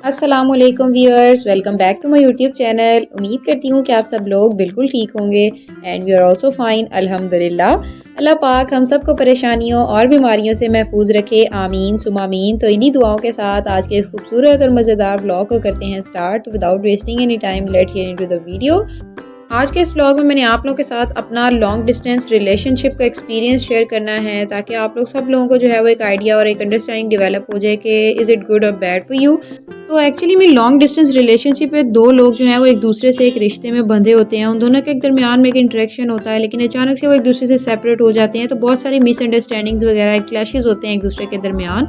अस्सलामुअलैकुम viewers, welcome back to my YouTube channel. उम्मीद करती हूँ कि आप सब लोग बिल्कुल ठीक होंगे and we are also fine अल्हम्दुलिल्लाह। अल्लाह पाक हम सबको परेशानियों और बीमारियों से महफूज रखे, आमीन सुम आमीन। तो इन्हीं दुआओं के साथ आज के खूबसूरत और मज़ेदार ब्लॉग को करते हैं start without wasting any time. Let's get into the video. आज के इस व्लॉग में मैंने आप लोगों के साथ अपना लॉन्ग डिस्टेंस रिलेशनशिप का एक्सपीरियंस शेयर करना है, ताकि आप लोग सब लोगों को जो है वो एक आइडिया और एक अंडरस्टैंडिंग डेवलप हो जाए कि इज़ इट गुड और बैड फॉर यू। तो एक्चुअली में लॉन्ग डिस्टेंस रिलेशनशिप में दो लोग जो हैं वो एक दूसरे से एक रिश्ते में बंधे होते हैं। उन दोनों के दरमियान में एक इंटरेक्शन होता है, लेकिन अचानक से वो एक दूसरे से सेपरेट हो जाते हैं। तो बहुत सारी मिसअंडरस्टैंडिंग्स वगैरह क्लैशेस होते हैं एक दूसरे के दरमियान।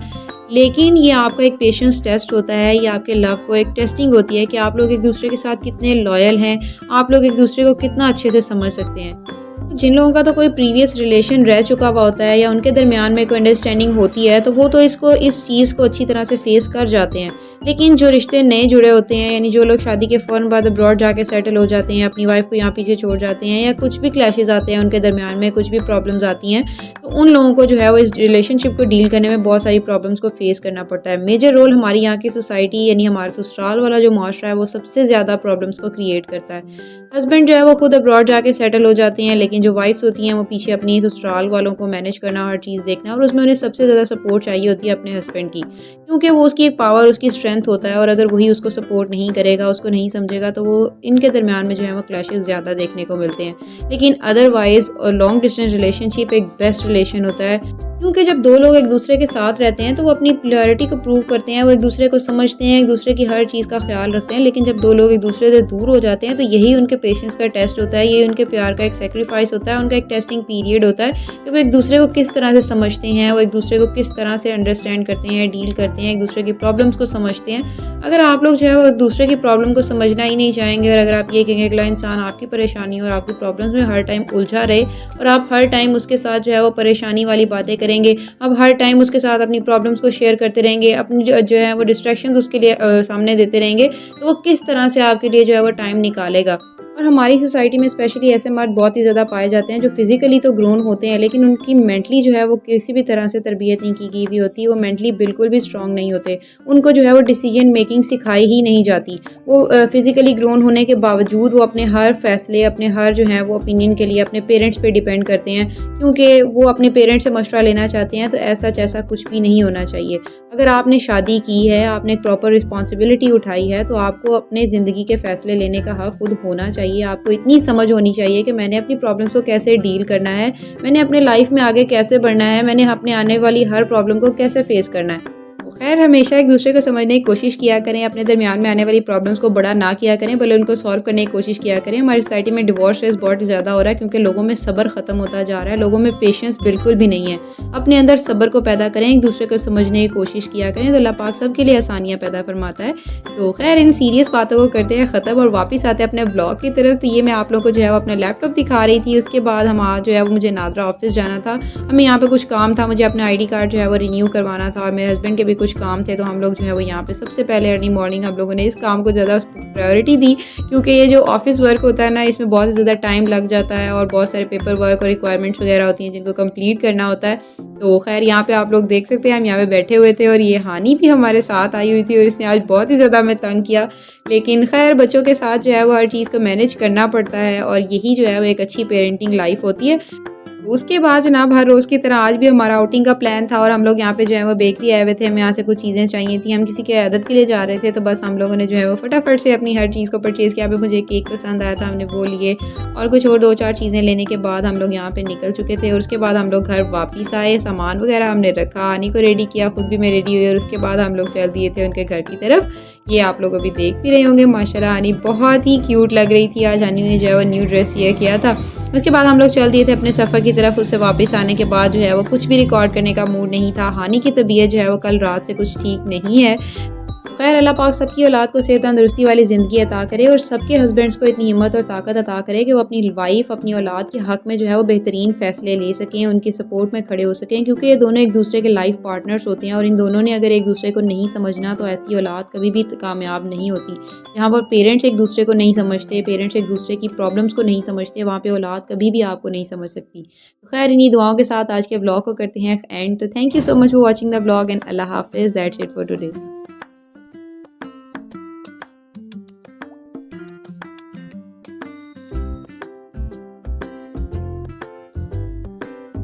लेकिन ये आपका एक पेशेंस टेस्ट होता है, ये आपके लव को एक टेस्टिंग होती है कि आप लोग एक दूसरे के साथ कितने लॉयल हैं, आप लोग एक दूसरे को कितना अच्छे से समझ सकते हैं। तो जिन लोगों का तो कोई प्रीवियस रिलेशन रह चुका हुआ होता है या उनके दरमियान में कोई अंडरस्टैंडिंग होती है, तो वो तो इस चीज़ को अच्छी तरह से फेस कर जाते हैं। लेकिन जो रिश्ते नए जुड़े होते हैं, यानी जो लोग शादी के फ़ौरन बाद अब्रॉड जाके सेटल हो जाते हैं, अपनी वाइफ को यहाँ पीछे छोड़ जाते हैं, या कुछ भी क्लैशेस आते हैं उनके दरमियान में, कुछ भी प्रॉब्लम्स आती हैं, तो उन लोगों को जो है वो इस रिलेशनशिप को डील करने में बहुत सारी प्रॉब्लम्स को फेस करना पड़ता है। मेजर रोल हमारी यहाँ की सोसाइटी यानी हमारे ससुराल वाला जो माशरा है वो सबसे ज़्यादा प्रॉब्लम्स को क्रिएट करता है। हस्बैंड जो है वो खुद अब्रॉड जाके सेटल हो जाते हैं, लेकिन जो वाइफ्स होती हैं वो पीछे अपनी ससुराल वालों को मैनेज करना, हर चीज़ देखना, और उसमें उन्हें सबसे ज़्यादा सपोर्ट चाहिए होती है अपने हस्बैंड की, क्योंकि वो उसकी एक पावर, उसकी स्ट्रेंथ होता है। और अगर वही उसको सपोर्ट नहीं करेगा, उसको नहीं समझेगा, तो वो इनके दरमियान में जो है वो क्लैशेस ज़्यादा देखने को मिलते हैं। लेकिन अदरवाइज़ लॉन्ग डिस्टेंस रिलेशनशिप एक बेस्ट रिलेशन होता है, क्योंकि जब दो लोग एक दूसरे के साथ रहते हैं तो वो अपनी प्योरिटी को प्रूव करते हैं, वो एक दूसरे को समझते हैं, एक दूसरे की हर चीज़ का ख्याल रखते हैं। लेकिन जब दो लोग एक दूसरे से दूर हो जाते हैं तो यही उनके पेशेंस का टेस्ट होता है, यही उनके प्यार का एक सेक्रीफाइस होता है, उनका एक टेस्टिंग पीरियड होता है कि वो एक दूसरे को किस तरह से समझते हैं, वो एक दूसरे को किस तरह से अंडरस्टैंड करते हैं, डील करते हैं, एक दूसरे की प्रॉब्लम्स को समझते हैं। अगर आप लोग जो है वो एक दूसरे की प्रॉब्लम को समझना ही नहीं चाहेंगे, और अगर आप ये कहेंगे अगला इंसान आपकी परेशानी और आपकी प्रॉब्लम्स में हर टाइम उलझा रहे और आप हर टाइम उसके साथ जो है वो परेशानी वाली बातें करेंगे, अब हर टाइम उसके साथ अपनी प्रॉब्लम्स को शेयर करते रहेंगे, अपनी जो है वो डिस्ट्रैक्शंस उसके लिए सामने देते रहेंगे, तो वो किस तरह से आपके लिए जो है वो टाइम निकालेगा। और हमारी सोसाइटी में स्पेशली ऐसे मर्द बहुत ही ज़्यादा पाए जाते हैं जो फिज़िकली तो ग्रोन होते हैं, लेकिन उनकी मेंटली जो है वो किसी भी तरह से तरबियत नहीं की गई हुई होती है, वो मेंटली बिल्कुल भी स्ट्रांग नहीं होते। उनको जो है वो डिसीजन मेकिंग सिखाई ही नहीं जाती। वो फिज़िकली ग्रोन होने के बावजूद वो अपने हर फैसले, अपने हर जो है वो ओपिनियन के लिए अपने पेरेंट्स पे डिपेंड करते हैं, क्योंकि वो अपने पेरेंट्स से मशवरा लेना चाहते हैं। तो ऐसा कुछ भी नहीं होना चाहिए। अगर आपने शादी की है, आपने एक प्रॉपर रिस्पॉन्सिबिलिटी उठाई है, तो आपको अपने ज़िंदगी के फ़ैसले लेने का हक़ खुद होना चाहिए। आपको इतनी समझ होनी चाहिए कि मैंने अपनी प्रॉब्लम्स को कैसे डील करना है, मैंने अपने लाइफ में आगे कैसे बढ़ना है, मैंने अपने आने वाली हर प्रॉब्लम को कैसे फ़ेस करना है। तो खैर, हमेशा एक दूसरे को समझने की कोशिश किया करें, अपने दरमियान में आने वाली प्रॉब्लम्स को बड़ा ना किया करें, बल्कि उनको सॉल्व करने की कोशिश किया करें। हमारी सोसाइटी में डिवोर्स रेट बहुत ज़्यादा हो रहा है, क्योंकि लोगों में सब्र ख़त्म होता जा रहा है, लोगों में पेशेंस बिल्कुल भी नहीं है। अपने अंदर सब्र को पैदा करें, एक दूसरे को समझने की कोशिश किया करें, तो अल्लाह पाक सबके लिए आसानियाँ पैदा फरमाता है। तो खैर, इन सीरियस बातों को करते हैं ख़त्म और वापस आते हैं अपने ब्लॉग की तरफ। तो ये मैं आप लोगों को जो है वो अपना लैपटॉप दिखा रही थी। उसके बाद हम आज जो है वो मुझे नादरा ऑफिस जाना था, हमें यहाँ पे कुछ काम था, मुझे अपना ID कार्ड जो है वो रिन्यू करवाना था, और मेरे हस्बैंड के भी कुछ काम थे। तो हम लोग जो है वो यहाँ पे सबसे पहले अर्ली मॉर्निंग हम लोगों ने इस काम को ज़्यादा प्रायोरिटी दी, क्योंकि ये जो ऑफिस वर्क होता है ना, इसमें बहुत ज़्यादा टाइम लग जाता है और बहुत सारे पेपर वर्क और रिक्वायरमेंट्स वगैरह होती हैं जिनको कंप्लीट करना होता है। तो खैर, यहाँ पे आप लोग देख सकते हैं हम यहाँ पे बैठे हुए थे, और ये हानी भी हमारे साथ आई हुई थी, और इसने आज बहुत ही ज़्यादा हमें तंग किया। लेकिन खैर, बच्चों के साथ जो है वो हर चीज़ को मैनेज करना पड़ता है, और यही जो है वो एक अच्छी पेरेंटिंग लाइफ होती है। उसके बाद जनाब, हर रोज़ की तरह आज भी हमारा आउटिंग का प्लान था, और हम लोग यहाँ पे जो है वो बेकरी आए हुए थे। हमें यहाँ से कुछ चीज़ें चाहिए थी, हम किसी की इयादत के लिए जा रहे थे, तो बस हम लोगों ने जो है वो फटाफट से अपनी हर चीज़ को परचेज़ किया। पे मुझे केक पसंद आया था, हमने वो लिए, और कुछ और 2-4 चीज़ें लेने के बाद हम लोग यहाँ पे निकल चुके थे। और उसके बाद हम लोग घर वापस आए, सामान वगैरह हमने रखा, आनी को रेडी किया, खुद भी मैं रेडी हुई, और उसके बाद हम लोग चल दिए थे उनके घर की तरफ। ये आप लोग अभी देख भी रहे होंगे। माशाल्लाह आनी बहुत ही क्यूट लग रही थी आज। आनी ने जो है वो न्यू ड्रेस ये किया था। उसके बाद हम लोग चल दिए थे अपने सफ़र की तरफ। उससे वापस आने के बाद जो है वो कुछ भी रिकॉर्ड करने का मूड नहीं था। हानी की तबीयत जो है वो कल रात से कुछ ठीक नहीं है। खैर, अल्लाह पाक सबकी औलाद को सेहत तंदुरुस्ती वाली ज़िंदगी अता करे, और सबके हस्बैंड्स को इतनी हिम्मत और ताकत अता करे कि वो अपनी वाइफ, अपनी औलाद के हक़ में जो है वो बेहतरीन फ़ैसले ले सकें, उनकी सपोर्ट में खड़े हो सकें, क्योंकि ये दोनों एक दूसरे के लाइफ पार्टनर्स होते हैं, और इन दोनों ने अगर एक दूसरे को नहीं समझना तो ऐसी औलाद कभी भी कामयाब नहीं होती। जहाँ पर पेरेंट्स एक दूसरे को नहीं समझते, पेरेंट्स एक दूसरे की प्रॉब्लम्स को नहीं समझते, वहाँ पर औलाद कभी भी आपको नहीं समझ सकती। तो खैर, इन्हीं दुआओं के साथ आज के ब्लॉग को करते हैं एंड। तो thank you so much for watching the blog, and अल्लाह हाफिज़। That's it for today.